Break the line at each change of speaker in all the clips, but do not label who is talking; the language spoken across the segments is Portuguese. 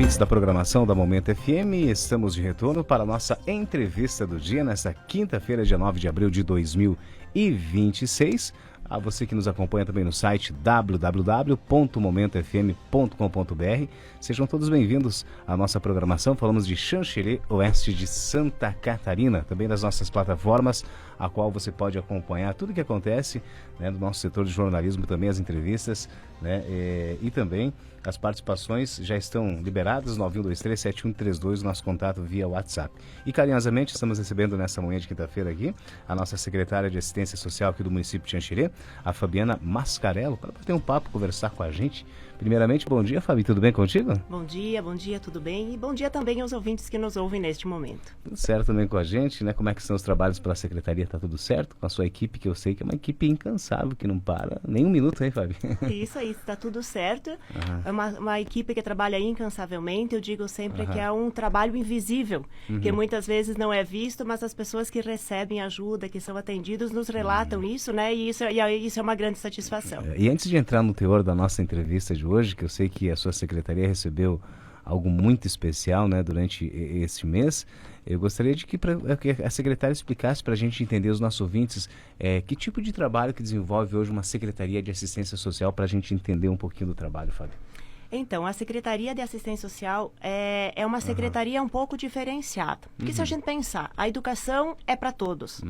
ouvintes da programação da Momento FM, estamos de retorno para a nossa entrevista do dia, nesta quinta-feira, dia 9 de abril de 2026. A você que nos acompanha também no site www.momentofm.com.br. Sejam todos bem-vindos à nossa programação. Falamos de Xanxerê, oeste de Santa Catarina, também das nossas plataformas, a qual você pode acompanhar tudo o que acontece, né, no nosso setor de jornalismo, também as entrevistas, né, e também as participações já estão liberadas, 9123-7132, nosso contato via WhatsApp. E carinhosamente estamos recebendo nessa manhã de quinta-feira aqui a nossa secretária de Assistência Social aqui do município de Xanxerê, a Fabiana Mascarello, para ter um papo, conversar com a gente. Primeiramente, bom dia, Fabi, tudo bem contigo?
Bom dia, tudo bem? E bom dia também aos ouvintes que nos ouvem neste momento.
Tudo certo também com a gente, né? Como é que são os trabalhos pela Secretaria? Tá tudo certo? Com a sua equipe, que eu sei que é uma equipe incansável, que não para nem um minuto, hein, Fabi?
Isso aí, está tudo certo. É uma equipe que trabalha incansavelmente. Eu digo sempre que é um trabalho invisível, que muitas vezes não é visto, mas as pessoas que recebem ajuda, que são atendidos, nos relatam isso, né? E isso é uma grande satisfação.
E antes de entrar no teor da nossa entrevista de hoje, que eu sei que a sua secretaria recebeu algo muito especial, né, durante esse mês, eu gostaria de que a secretária explicasse para a gente entender, os nossos ouvintes, que tipo de trabalho que desenvolve hoje uma Secretaria de Assistência Social, para a gente entender um pouquinho do trabalho, Fábio.
Então, a Secretaria de Assistência Social é uma secretaria um pouco diferenciada. Porque se a gente pensar, a educação é para todos,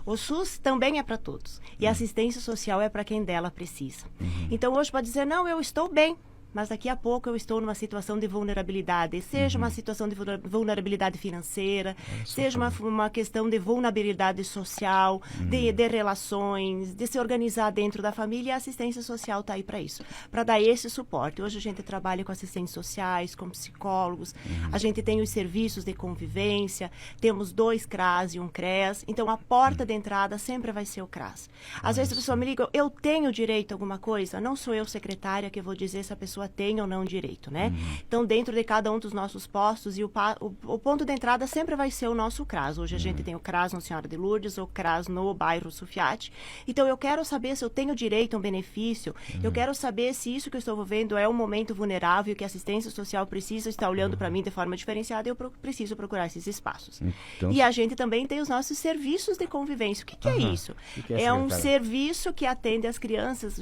o SUS também é para todos, e a assistência social é para quem dela precisa. Então, hoje pode dizer, não, eu estou bem, mas daqui a pouco eu estou numa situação de vulnerabilidade, seja uma situação de vulnerabilidade financeira, seja uma questão de vulnerabilidade social, de relações, de se organizar dentro da família. E a assistência social está aí para isso, para dar esse suporte. Hoje a gente trabalha com assistentes sociais, com psicólogos, a gente tem os serviços de convivência, temos 2 CRAS e um CRES, então a porta de entrada sempre vai ser o CRAS. Às vezes a pessoa me liga, eu tenho direito a alguma coisa? Não sou eu, secretária, que vou dizer se a pessoa tem ou não direito, né? Então, dentro de cada um dos nossos postos, e o ponto de entrada sempre vai ser o nosso CRAS. Hoje a gente tem o CRAS no Senhora de Lourdes, o CRAS no bairro Sufiate. Então, eu quero saber se eu tenho direito a um benefício, eu quero saber se isso que eu estou vivendo é um momento vulnerável, que a assistência social precisa estar olhando para mim de forma diferenciada, eu preciso procurar esses espaços. Então, e a gente também tem os nossos serviços de convivência. O que é isso? É um serviço que atende as crianças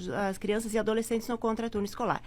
e adolescentes no contraturno escolar.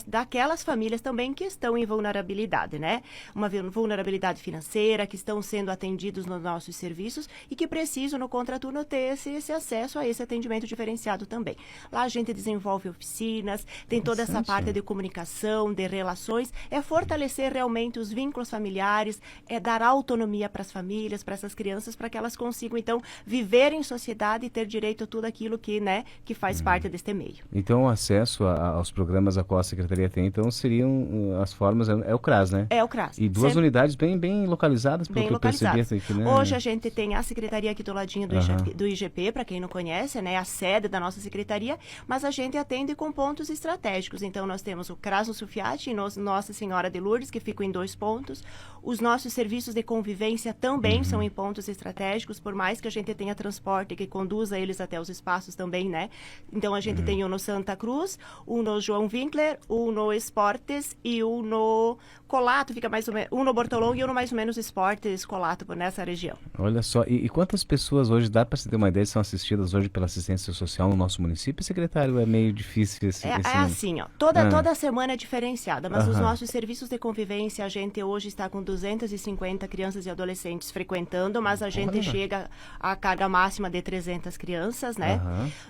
Daquelas famílias também que estão em vulnerabilidade, né? Uma vulnerabilidade financeira, que estão sendo atendidos nos nossos serviços e que precisam, no contraturno, ter esse acesso a esse atendimento diferenciado também. Lá a gente desenvolve oficinas, tem toda essa parte de comunicação, de relações, é fortalecer realmente os vínculos familiares, é dar autonomia para as famílias, para essas crianças, para que elas consigam, então, viver em sociedade e ter direito a tudo aquilo que, né, que faz parte deste meio.
Então, o acesso aos programas a qual a Secretaria tem, então, seriam as formas, é o CRAS, né?
É o CRAS.
E 2 unidades bem localizadas, pelo que eu percebi aqui, né?
Hoje a gente tem a Secretaria aqui do ladinho do IGP, para quem não conhece, né? A sede da nossa Secretaria, mas a gente atende com pontos estratégicos. Então, nós temos o CRAS no Sufiate e Nossa Senhora de Lourdes, que ficam em 2 pontos. Os nossos serviços de convivência também são em pontos estratégicos, por mais que a gente tenha transporte que conduza eles até os espaços também, né? Então, a gente tem um no Santa Cruz, um no João Winkler, um no Esportes e um no Colato, fica mais ou menos, um no Bortolão e um no mais ou menos Esportes, Colato, nessa região.
Olha só, e quantas pessoas hoje, dá para você ter uma ideia, são assistidas hoje pela assistência social no nosso município, secretário? É meio difícil esse
assim, ó, toda semana é diferenciada, mas os nossos serviços de convivência, a gente hoje está com 250 crianças e adolescentes frequentando, mas a gente chega à carga máxima de 300 crianças, né?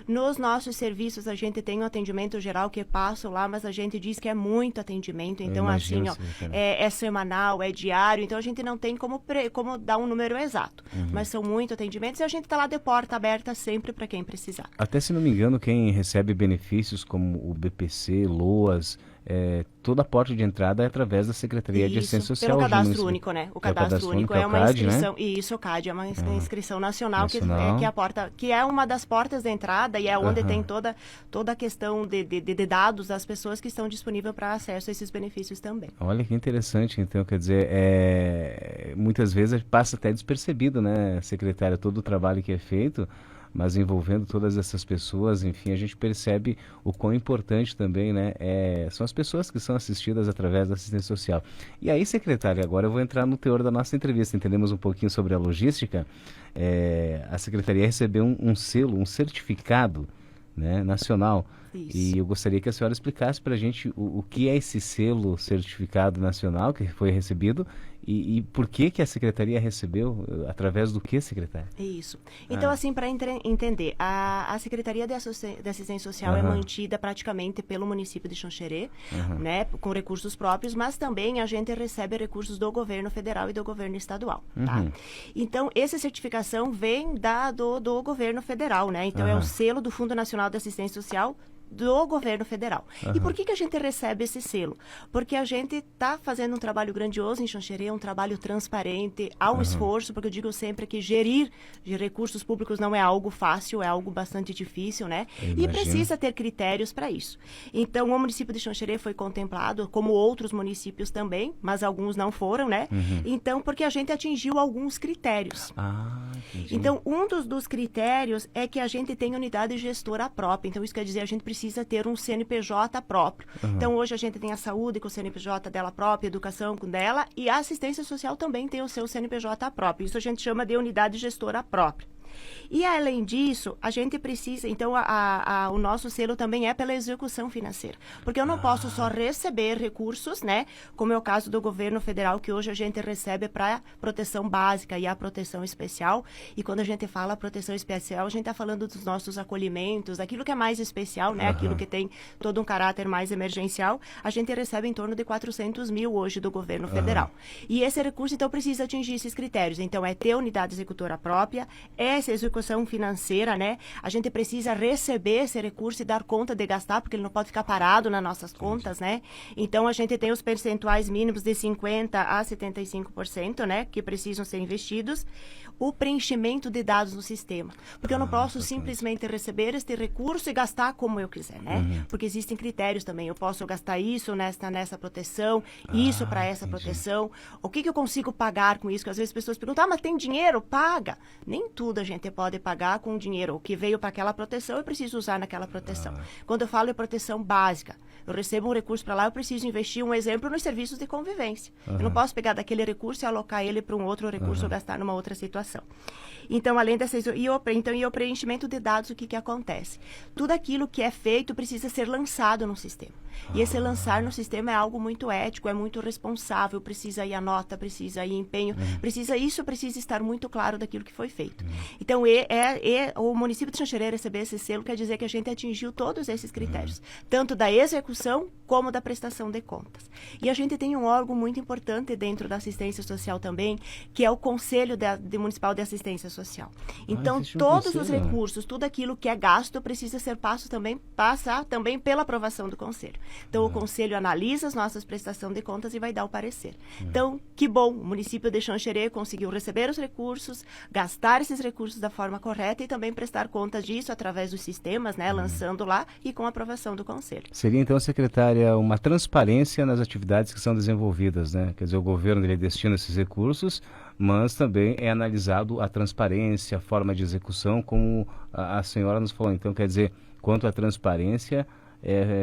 Nos nossos serviços, a gente tem um atendimento geral que passa lá, mas a gente diz que é muito atendimento, então assim, ó, é semanal, é diário, então a gente não tem como dar um número exato, mas são muito atendimentos e a gente está lá de porta aberta sempre para quem precisar.
Até, se não me engano, quem recebe benefícios como o BPC, LOAS, toda a porta de entrada é através da Secretaria de Assistência Social.
Pelo cadastro único, né? O cadastro único é uma
CAD,
inscrição,
né?
Isso, o CAD é uma inscrição nacional. Que é a porta, que é uma das portas de entrada e é onde tem toda a questão de dados das pessoas que estão disponíveis para acesso a esses benefícios também.
Olha que interessante, então, quer dizer, muitas vezes passa até despercebido, né, secretária, todo o trabalho que é feito, mas envolvendo todas essas pessoas, enfim, a gente percebe o quão importante também, né, são as pessoas que são assistidas através da assistência social. E aí, secretária, agora eu vou entrar no teor da nossa entrevista, entendemos um pouquinho sobre a logística. A secretaria recebeu um selo, um certificado, né, nacional. Isso. E eu gostaria que a senhora explicasse para a gente o que é esse selo certificado nacional que foi recebido e por que a secretaria recebeu, através do que, secretária?
Isso. Então, assim, para entender, a Secretaria de Assistência Social é mantida praticamente pelo município de Xanxerê, né, com recursos próprios, mas também a gente recebe recursos do governo federal e do governo estadual, tá? Então, essa certificação vem do governo federal, né? Então, é o selo do Fundo Nacional de Assistência Social do governo federal. E por que a gente recebe esse selo? Porque a gente está fazendo um trabalho grandioso em Xanxerê, um trabalho transparente, há um esforço, porque eu digo sempre que gerir de recursos públicos não é algo fácil, é algo bastante difícil, né? E precisa ter critérios para isso. Então, o município de Xanxerê foi contemplado, como outros municípios também, mas alguns não foram, né? Então, porque a gente atingiu alguns critérios. Então, um dos critérios é que a gente tem unidade gestora própria. Então, isso quer dizer, a gente precisa ter um CNPJ próprio. Então, hoje a gente tem a saúde com o CNPJ dela própria, a educação com dela, e a assistência social também tem o seu CNPJ próprio. Isso a gente chama de unidade gestora própria. E, além disso, a gente precisa... Então, o nosso selo também é pela execução financeira. Porque eu não posso só receber recursos, né? Como é o caso do governo federal, que hoje a gente recebe para proteção básica e a proteção especial. E quando a gente fala proteção especial, a gente está falando dos nossos acolhimentos, aquilo que é mais especial, né? Aquilo que tem todo um caráter mais emergencial. A gente recebe em torno de 400 mil hoje do governo federal. E esse recurso, então, precisa atingir esses critérios. Então, é ter unidade executora própria, essa execução financeira, né? A gente precisa receber esse recurso e dar conta de gastar, porque ele não pode ficar parado nas nossas contas, né? Então, a gente tem os percentuais mínimos de 50% a 75%, né? Que precisam ser investidos. O preenchimento de dados no sistema. Porque eu não posso simplesmente receber este recurso e gastar como eu quiser, né? Porque existem critérios também. Eu posso gastar isso nessa proteção, isso para essa proteção. O que eu consigo pagar com isso? Porque às vezes as pessoas perguntam, mas tem dinheiro? Paga. Nem tudo a gente pode pagar com dinheiro. O que veio para aquela proteção, eu preciso usar naquela proteção. Quando eu falo de proteção básica, eu recebo um recurso para lá, eu preciso investir, um exemplo, nos serviços de convivência. Eu não posso pegar daquele recurso e alocar ele para um outro recurso ou gastar numa outra situação. Então, além dessas... E o preenchimento de dados, o que acontece? Tudo aquilo que é feito precisa ser lançado no sistema. E esse lançar no sistema é algo muito ético, é muito responsável, precisa ir a nota, precisa ir empenho, precisa estar muito claro daquilo que foi feito. Então, o município de Xanxerê receber esse selo quer dizer que a gente atingiu todos esses critérios, tanto da execução como da prestação de contas. E a gente tem um órgão muito importante dentro da assistência social também, que é o Conselho Municipal de Assistência Social. Então, todos os recursos, tudo aquilo que é gasto, precisa ser passar também pela aprovação do Conselho. Então, o Conselho analisa as nossas prestações de contas e vai dar o parecer. Então, que bom, o município de Xanxerê conseguiu receber os recursos, gastar esses recursos da forma correta e também prestar contas disso através dos sistemas, né, lançando lá e com a aprovação do Conselho.
Seria, então, secretária, uma transparência nas atividades que são desenvolvidas, né? Quer dizer, o governo ele destina esses recursos, mas também é analisado a transparência, a forma de execução, como a senhora nos falou. Então, quer dizer, quanto à transparência,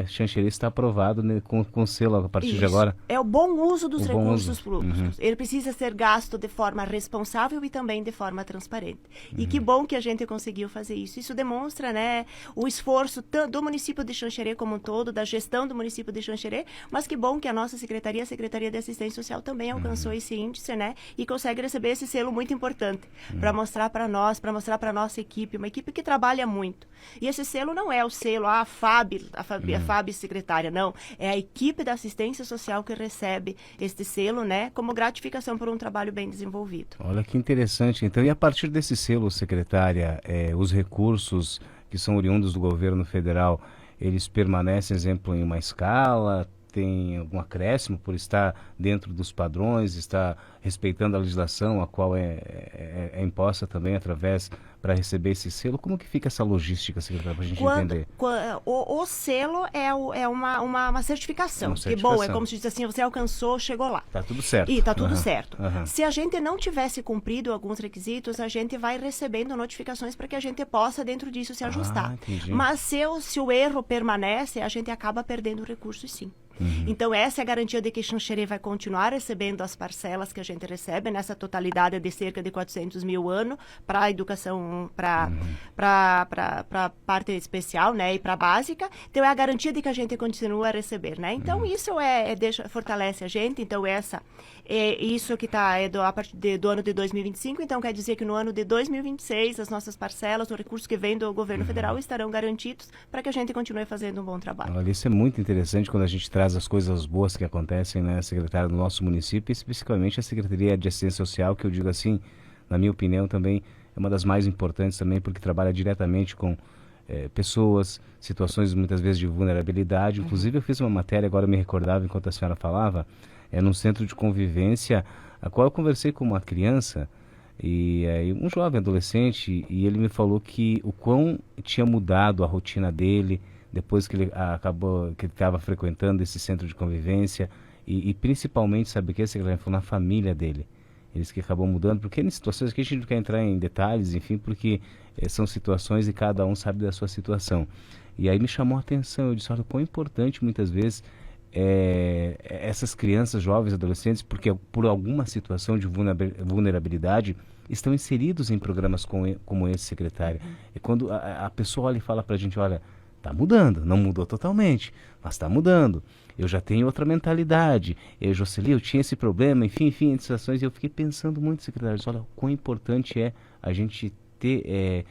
Xanxerê está aprovado, né, com selo a partir de agora.
É o bom uso dos recursos públicos. Ele precisa ser gasto de forma responsável e também de forma transparente. E que bom que a gente conseguiu fazer isso. Isso demonstra, né, o esforço do município de Xanxerê como um todo, da gestão do município de Xanxerê, mas que bom que a nossa secretaria, a Secretaria de Assistência Social, também alcançou esse índice, né, e consegue receber esse selo muito importante para mostrar para nós, para mostrar para a nossa equipe, uma equipe que trabalha muito. E esse selo não é o selo, a FAB secretária, não. É a equipe da assistência social que recebe este selo, né, como gratificação por um trabalho bem desenvolvido.
Olha que interessante. Então, e a partir desse selo, secretária, os recursos que são oriundos do governo federal, eles permanecem, exemplo, em uma escala? Tem algum acréscimo por estar dentro dos padrões, estar respeitando a legislação, a qual é imposta também através para receber esse selo? Como que fica essa logística, secretária, para a gente entender?
O selo é uma certificação. Que bom, é como se diz assim, você alcançou, chegou lá.
Tá tudo certo.
E tá tudo certo. Se a gente não tivesse cumprido alguns requisitos, a gente vai recebendo notificações para que a gente possa, dentro disso, se ajustar. Mas se o erro permanece, a gente acaba perdendo recursos, sim. Então, essa é a garantia de que Xanxerê vai continuar recebendo as parcelas que a gente recebe, nessa totalidade de cerca de 400 mil ano para a educação, para a parte especial, né, e para a básica. Então, é a garantia de que a gente continua a receber, né? Então, isso fortalece a gente. Então, isso que está a partir do ano de 2025. Então, quer dizer que no ano de 2026, as nossas parcelas, os recursos que vêm do governo federal estarão garantidos para que a gente continue fazendo um bom trabalho.
Olha, isso é muito interessante quando a gente traz as coisas boas que acontecem, né, secretária, no nosso município, especificamente a Secretaria de Assistência Social, que eu digo assim, na minha opinião também, é uma das mais importantes também, porque trabalha diretamente com pessoas, situações muitas vezes de vulnerabilidade. Inclusive eu fiz uma matéria, agora eu me recordava enquanto a senhora falava, num centro de convivência, a qual eu conversei com uma criança, e um jovem adolescente, e ele me falou que o quão tinha mudado a rotina dele, depois que ele estava frequentando esse centro de convivência, e principalmente, sabe o que, secretário? Foi na família dele. Eles que acabam mudando, porque em situações que a gente não quer entrar em detalhes, enfim, porque são situações e cada um sabe da sua situação. E aí me chamou a atenção, eu disse, olha, quão importante muitas vezes essas crianças, jovens, adolescentes, porque por alguma situação de vulnerabilidade, estão inseridos em programas como esse, secretário. E quando a pessoa olha e fala pra gente, olha, está mudando, não mudou totalmente, mas está mudando. Eu já tenho outra mentalidade. Jocely, eu tinha esse problema, enfim, em situações. E eu fiquei pensando muito, secretário, olha, quão importante é a gente ter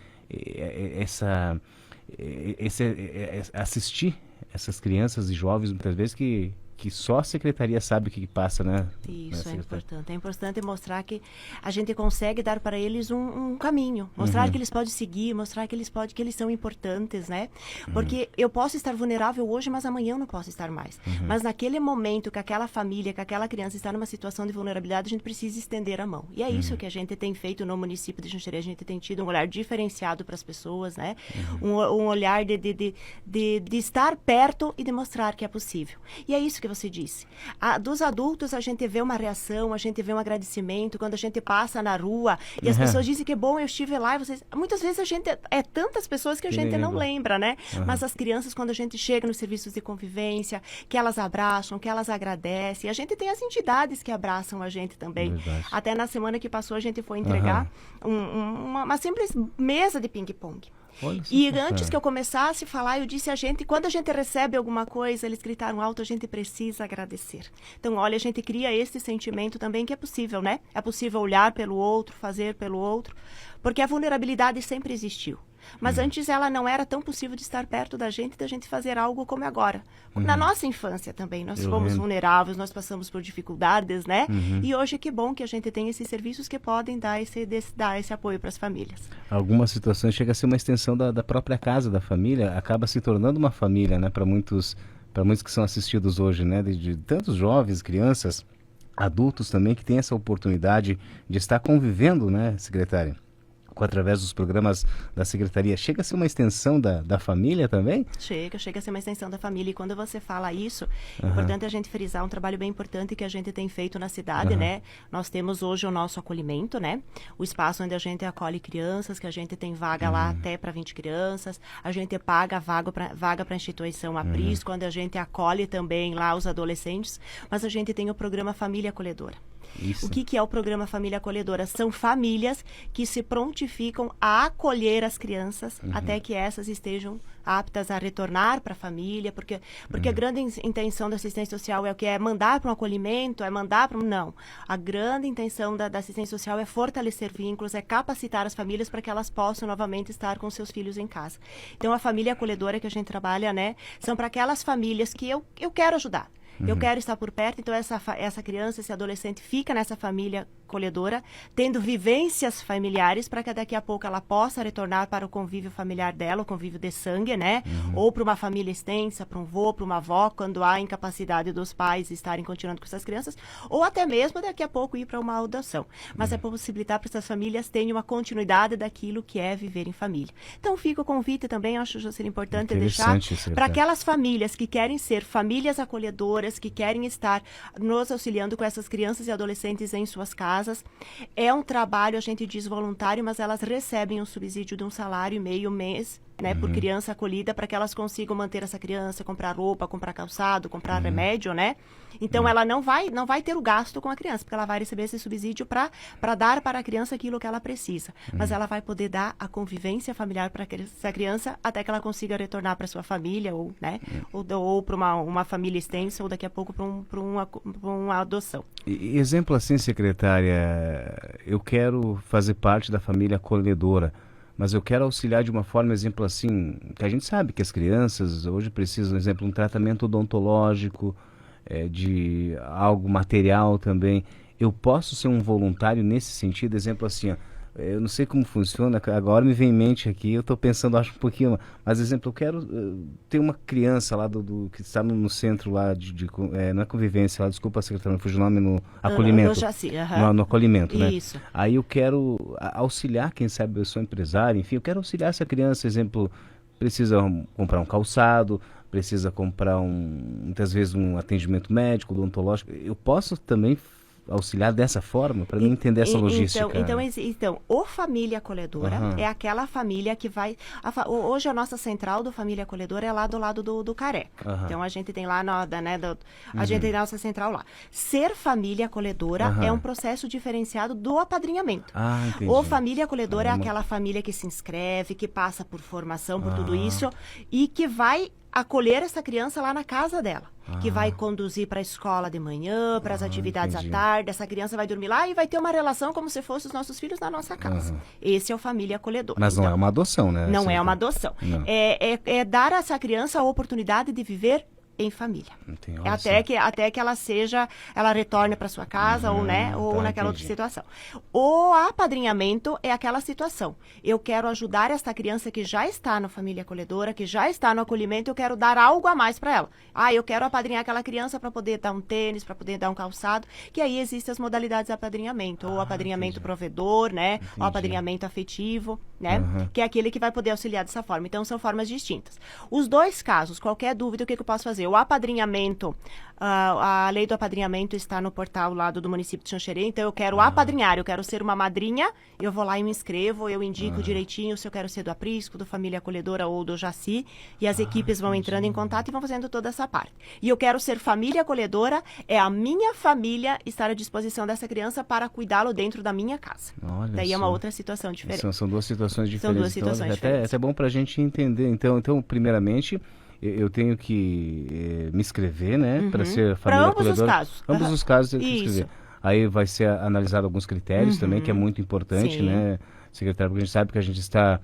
assistir essas crianças e jovens, muitas vezes, que só a secretaria sabe o que passa, né?
Isso é importante. É importante mostrar que a gente consegue dar para eles um caminho. Mostrar que eles podem seguir, mostrar que eles são importantes, né? Porque eu posso estar vulnerável hoje, mas amanhã eu não posso estar mais. Mas naquele momento que aquela família, que aquela criança está numa situação de vulnerabilidade, a gente precisa estender a mão. E é isso que a gente tem feito no município de Xanxerê. A gente tem tido um olhar diferenciado para as pessoas, né? Um olhar de estar perto e de mostrar que é possível. E é isso que você disse. Dos adultos, a gente vê uma reação, a gente vê um agradecimento quando a gente passa na rua e as pessoas dizem que bom, eu estive lá e vocês... Muitas vezes a gente tantas pessoas que a gente não lembra, né? Mas as crianças, quando a gente chega nos serviços de convivência, que elas abraçam, que elas agradecem. A gente tem as entidades que abraçam a gente também. Até na semana que passou, a gente foi entregar uma simples mesa de ping-pong. E antes que eu começasse a falar, eu disse a gente, quando a gente recebe alguma coisa, eles gritaram alto, a gente precisa agradecer. Então, olha, a gente cria esse sentimento também que é possível, né? É possível olhar pelo outro, fazer pelo outro, porque a vulnerabilidade sempre existiu. Mas antes ela não era tão possível de estar perto da gente fazer algo como agora. Na nossa infância também, nós fomos vulneráveis, nós passamos por dificuldades, né? E hoje que bom que a gente tem esses serviços que podem dar esse apoio para as famílias.
Algumas situações chega a ser uma extensão da própria casa, da família, acaba se tornando uma família, né? Para muitos que são assistidos hoje, né? De tantos jovens, crianças, adultos também, que têm essa oportunidade de estar convivendo, né, secretária? Através dos programas da Secretaria, chega a ser uma extensão da família também?
Chega a ser uma extensão da família. E quando você fala isso, é importante a gente frisar um trabalho bem importante que a gente tem feito na cidade, né? Nós temos hoje o nosso acolhimento, né? O espaço onde a gente acolhe crianças, que a gente tem vaga lá até para 20 crianças. A gente paga vaga para a instituição Apris, quando a gente acolhe também lá os adolescentes. Mas a gente tem o programa Família Acolhedora. Isso. O que é o programa Família Acolhedora? São famílias que se prontificam a acolher as crianças até que essas estejam aptas a retornar para a família, porque a grande intenção da assistência social é o que? É mandar para um acolhimento, é mandar para um... Não. A grande intenção da assistência social é fortalecer vínculos, é capacitar as famílias para que elas possam novamente estar com seus filhos em casa. Então, a família acolhedora que a gente trabalha, né, são para aquelas famílias que eu quero ajudar. Eu quero estar por perto, então essa criança, esse adolescente fica nessa família acolhedora, tendo vivências familiares para que daqui a pouco ela possa retornar para o convívio familiar dela, o convívio de sangue, né? Ou para uma família extensa, para um avô, para uma avó, quando há incapacidade dos pais estarem continuando com essas crianças, ou até mesmo daqui a pouco ir para uma adoção. Mas é possibilitar para essas famílias terem uma continuidade daquilo que é viver em família. Então fica o convite também, acho que seria importante deixar para aquelas famílias que querem ser famílias acolhedoras, que querem estar nos auxiliando com essas crianças e adolescentes em suas casas. É um trabalho, a gente diz voluntário, mas elas recebem um subsídio de 1,5 salário mês, né, por criança acolhida, para que elas consigam manter essa criança, comprar roupa, comprar calçado, comprar remédio, né? Então ela não vai ter o gasto com a criança, porque ela vai receber esse subsídio para dar para a criança aquilo que ela precisa. Mas ela vai poder dar a convivência familiar para essa criança até que ela consiga retornar para sua família, ou, né, ou para uma família extensa, ou daqui a pouco para uma adoção.
Exemplo assim, secretária, eu quero fazer parte da família acolhedora, mas eu quero auxiliar de uma forma, exemplo assim, que a gente sabe que as crianças hoje precisam, exemplo, um tratamento odontológico, de algo material também. Eu posso ser um voluntário nesse sentido, exemplo assim, ó, eu não sei como funciona, agora me vem em mente aqui, eu estou pensando, acho um pouquinho, mas exemplo, eu quero ter uma criança lá que está no centro lá não é convivência, lá, desculpa, secretária, não fugiu o nome, no acolhimento. No acolhimento, né?
Isso.
Aí eu quero auxiliar, quem sabe eu sou empresário, enfim, eu quero auxiliar essa criança, exemplo, precisa comprar um calçado, precisa comprar muitas vezes um atendimento médico, odontológico, eu posso também auxiliar dessa forma, para mim entender essa logística.
Então, o Família Acolhedora é aquela família que vai... Hoje a nossa central do Família Acolhedora é lá do lado do Caré. Então a gente tem lá, a gente tem a nossa central lá. Ser Família Acolhedora é um processo diferenciado do apadrinhamento. O Família Acolhedora é aquela família que se inscreve, que passa por formação, por tudo isso, e que vai acolher essa criança lá na casa dela, que vai conduzir para a escola de manhã, para as atividades à tarde. Essa criança vai dormir lá e vai ter uma relação como se fossem os nossos filhos na nossa casa. Esse é o Família Acolhedora.
Mas não é uma adoção, né?
Não é uma adoção. É dar a essa criança a oportunidade de viver em família. Até que ela retorne para sua casa, ou naquela outra situação. O apadrinhamento é aquela situação. Eu quero ajudar esta criança que já está na família acolhedora, que já está no acolhimento, eu quero dar algo a mais para ela. Eu quero apadrinhar aquela criança para poder dar um tênis, para poder dar um calçado, que aí existem as modalidades de apadrinhamento, ou apadrinhamento provedor, né? Ou apadrinhamento afetivo, né? Que é aquele que vai poder auxiliar dessa forma. Então, são formas distintas. Os dois casos, qualquer dúvida, o que eu posso fazer? O apadrinhamento, a lei do apadrinhamento está no portal lá do município de Xanxerê, então eu quero apadrinhar, eu quero ser uma madrinha, eu vou lá e me inscrevo, eu indico direitinho se eu quero ser do Aprisco, do Família Acolhedora ou do Jaci, e as equipes vão entrando em contato e vão fazendo toda essa parte. E eu quero ser família acolhedora, é a minha família estar à disposição dessa criança para cuidá-lo dentro da minha casa. Daí é uma outra situação diferente.
São duas situações diferentes.
São duas situações diferentes.
É até bom para a gente entender. Então, primeiramente, eu tenho que me inscrever, né, para ser família acolhedora.
Para ambos os casos.
Ambos os casos eu tenho que inscrever. Aí vai ser analisado alguns critérios também, que é muito importante, né, secretário, porque a gente sabe que a gente está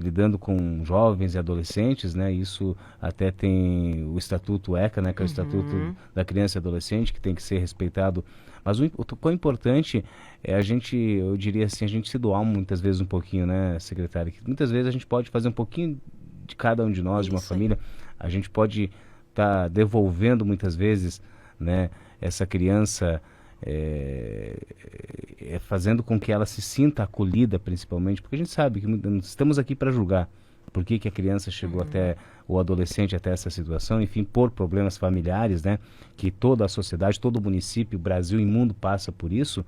lidando com jovens e adolescentes, né, isso até tem o Estatuto ECA, né, que é o Estatuto da Criança e Adolescente, que tem que ser respeitado. Mas o quão importante é eu diria assim, a gente se doar muitas vezes um pouquinho, né, secretário, que muitas vezes a gente pode fazer um pouquinho de cada um de nós, de uma família, a gente pode estar devolvendo muitas vezes, né, essa criança, fazendo com que ela se sinta acolhida, principalmente, porque a gente sabe que estamos aqui para julgar por que a criança chegou até, o adolescente até essa situação, enfim, por problemas familiares, né, que toda a sociedade, todo o município, Brasil e mundo passa por isso.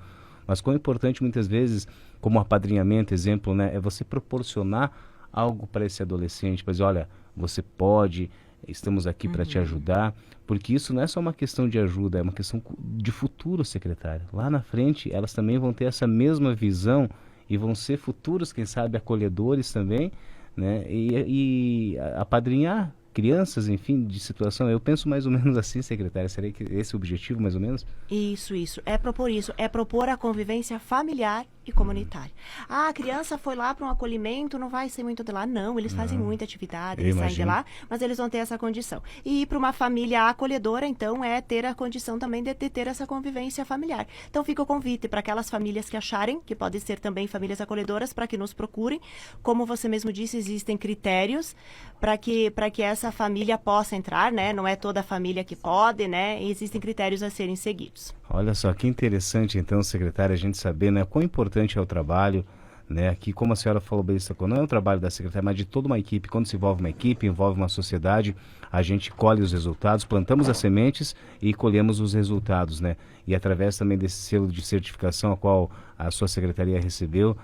Mas quão importante muitas vezes, como apadrinhamento, exemplo, né, é você proporcionar algo para esse adolescente, para dizer, olha, você pode, estamos aqui para te ajudar, porque isso não é só uma questão de ajuda, é uma questão de futuro, secretário. Lá na frente, elas também vão ter essa mesma visão e vão ser futuros, quem sabe, acolhedores também, né, e apadrinhar crianças, enfim, de situação. Eu penso mais ou menos assim, secretária, seria esse o objetivo, mais ou menos?
Isso. É propor a convivência familiar e comunitária. A criança foi lá para um acolhimento, não vai ser muito de lá. Não, eles fazem muita atividade, eles saem de lá, mas eles vão ter essa condição. E ir para uma família acolhedora, então, é ter a condição também de ter essa convivência familiar. Então, fica o convite para aquelas famílias que acharem, que podem ser também famílias acolhedoras, para que nos procurem. Como você mesmo disse, existem critérios para que essa família possa entrar, né? Não é toda a família que pode, né? E existem critérios a serem seguidos.
Olha só, que interessante, então, secretária, a gente saber, né, quão importante é o trabalho, né, aqui, como a senhora falou bem, não é um trabalho da secretária, mas de toda uma equipe. Quando se envolve uma equipe, envolve uma sociedade, a gente colhe os resultados, plantamos as sementes e colhemos os resultados, né? E através também desse selo de certificação, a qual a sua secretaria recebeu,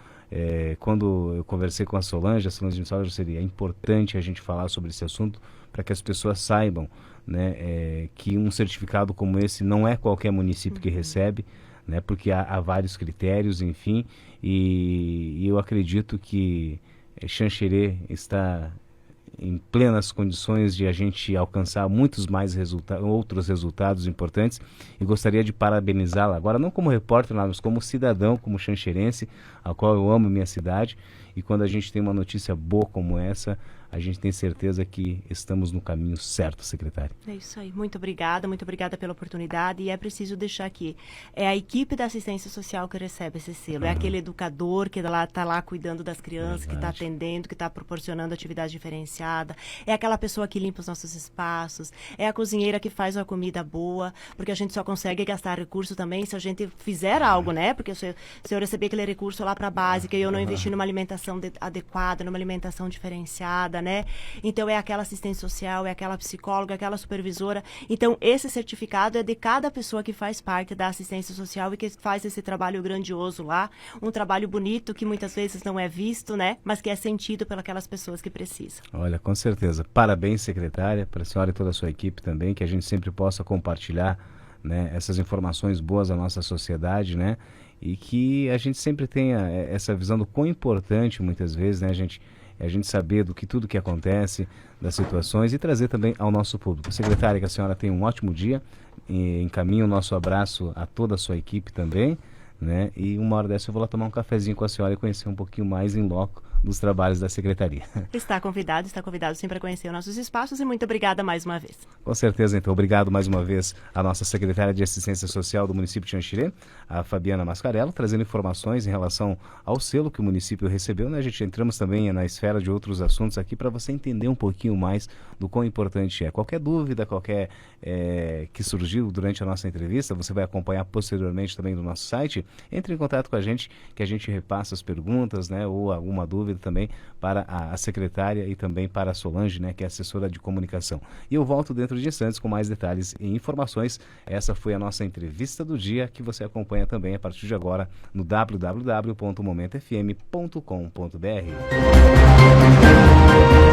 quando eu conversei com a Solange me falou que seria importante a gente falar sobre esse assunto para que as pessoas saibam, né, que um certificado como esse não é qualquer município que recebe, né, porque há vários critérios, enfim, e eu acredito que Xanxerê está em plenas condições de a gente alcançar muitos mais outros resultados importantes, e gostaria de parabenizá-la agora, não como repórter, mas como cidadão, como xanxerense, a qual eu amo minha cidade, e quando a gente tem uma notícia boa como essa, a gente tem certeza que estamos no caminho certo, secretária.
É isso aí. Muito obrigada pela oportunidade. E é preciso deixar aqui, é a equipe da assistência social que recebe esse selo. É aquele educador que está lá cuidando das crianças, que está atendendo, que está proporcionando atividade diferenciada. É aquela pessoa que limpa os nossos espaços. É a cozinheira que faz uma comida boa, porque a gente só consegue gastar recurso também se a gente fizer algo, né? Porque se eu receber aquele recurso lá para a básica e eu não investir numa alimentação adequada, numa alimentação diferenciada, né? Então, é aquela assistente social, é aquela psicóloga, aquela supervisora. Então, esse certificado é de cada pessoa que faz parte da assistência social e que faz esse trabalho grandioso lá. Um trabalho bonito que muitas vezes não é visto, né? Mas que é sentido pelas pessoas que precisam.
Olha, com certeza. Parabéns, secretária, para a senhora e toda a sua equipe também, que a gente sempre possa compartilhar, né, essas informações boas à nossa sociedade, né? E que a gente sempre tenha essa visão do quão importante, muitas vezes, né, a gente saber do que tudo que acontece, das situações, e trazer também ao nosso público. Secretária, que a senhora tenha um ótimo dia, e encaminhe o nosso abraço a toda a sua equipe também, né? E uma hora dessa eu vou lá tomar um cafezinho com a senhora e conhecer um pouquinho mais em loco dos trabalhos da Secretaria.
Está convidado sempre a conhecer os nossos espaços, e muito obrigada mais uma vez.
Com certeza, então. Obrigado mais uma vez à nossa secretária de Assistência Social do município de Xanxerê, a Fabiana Mascarello, trazendo informações em relação ao selo que o município recebeu, né? A gente entramos também na esfera de outros assuntos aqui para você entender um pouquinho mais do quão importante é. Qualquer dúvida, que surgiu durante a nossa entrevista, você vai acompanhar posteriormente também no nosso site. Entre em contato com a gente, que a gente repassa as perguntas, né, ou alguma dúvida também para a secretária e também para a Solange, né, que é assessora de comunicação. E eu volto dentro de instantes com mais detalhes e informações. Essa foi a nossa entrevista do dia, que você acompanha também a partir de agora no www.momentofm.com.br.